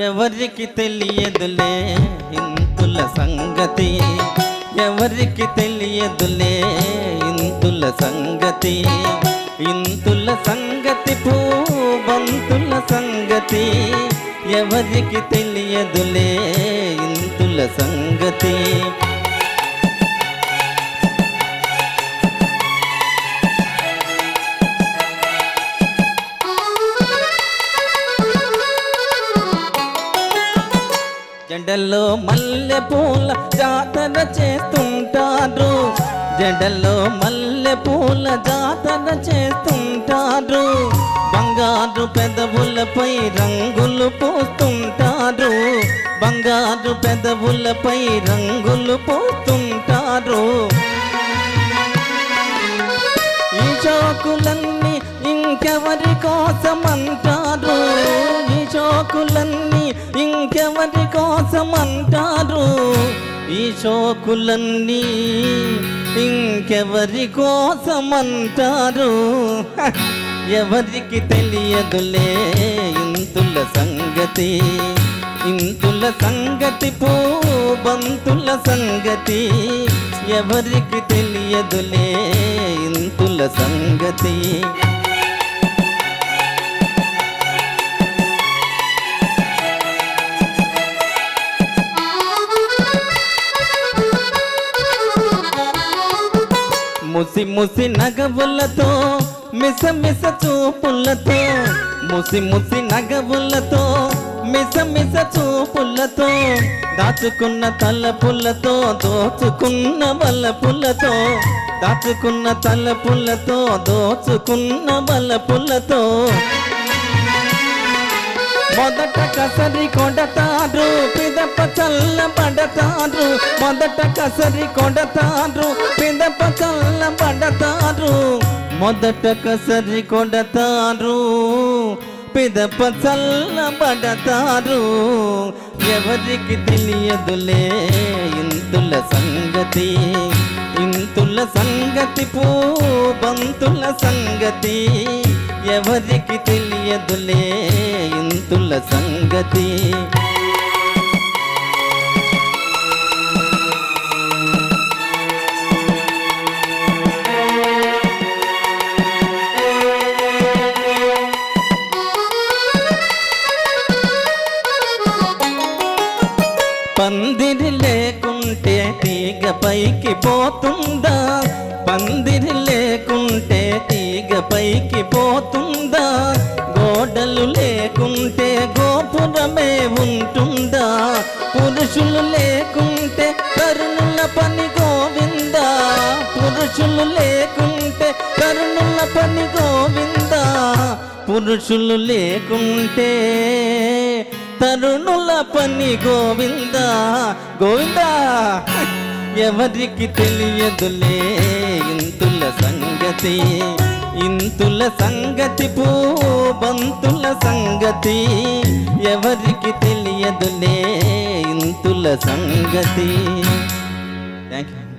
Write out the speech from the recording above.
ఎవరికి తెలియదులే ఇంతుల సంగతి, ఎవరికి తెలియదులే ఇంతుల సంగతి, ఇంతుల సంగతి పూబంతుల సంగతి, ఎవరికి తెలియదులే ఇంతుల సంగతి. జడల్లో మల్లె పూల జాతర చేస్తుంటారు, జడల్లో మల్లె పూల జాతర చేస్తుంటారు, బంగారు పెదవులపై రంగులు పూస్తుంటారు, బంగారు పెదవులపై రంగులు పూస్తుంటారు. ఈ చోకులన్నీ ఇంకెవరి కోసమంటారు, ఈ చోకులన్నీ ఇంకెవరి కోసమంటారు, ఈ చోకులన్నీ ఇంకెవరి కోసమంటారు. ఎవరికి తెలియదులే ఇంతుల సంగతి, ఇంతుల సంగతి పూబంతుల సంగతి, ఎవరికి తెలియదులే ఇంతుల సంగతి. ముసి ముసి నగవులతో మిస మిస చూపులతో, ముసి ముసి నగవులతో మిస మిస చూపులతో, దాచుకున్న తలపులతో దోచుకున్న వలపులతో, దాచుకున్న తలపులతో దోచుకున్న వలపులతో. మొదట కసరి కొడతారు పిదప చల్ల పడతారు, మొదట కసరి కొడతారు పిదప చల్ల పడతారు, మొదట కసరి కొడతారు పిదప చల్ల పడతారు. ఎవరికి తెలియదులే ఇంతుల సంగతి, ఇంతుల సంగతి పూబంతుల సంగతి, ఎవరికి తెలియదులే ఇంతుల సంగతి. పందిరి లేకుంటే తీగ పైకి పోతుందా, పందిరి లేకుంటే తీగ పైకి పోతుందా, గోడలు లేకుంటే గోపురమే ఉంటుందా, పురుషులు లేకుంటే కరుణుల పని గోవిందా, పురుషులు లేకుంటే కరుణుల పని గోవిందా, పురుషులు లేకుంటే తరుణుల పని గోవిందా గోవిందా. ఎవరికి తెలియదులే ఇంతుల సంగతి, ఇంతుల సంగతి పూబంతుల సంగతి, ఎవరికి తెలియదులే ఇంతుల సంగతి. Thank you.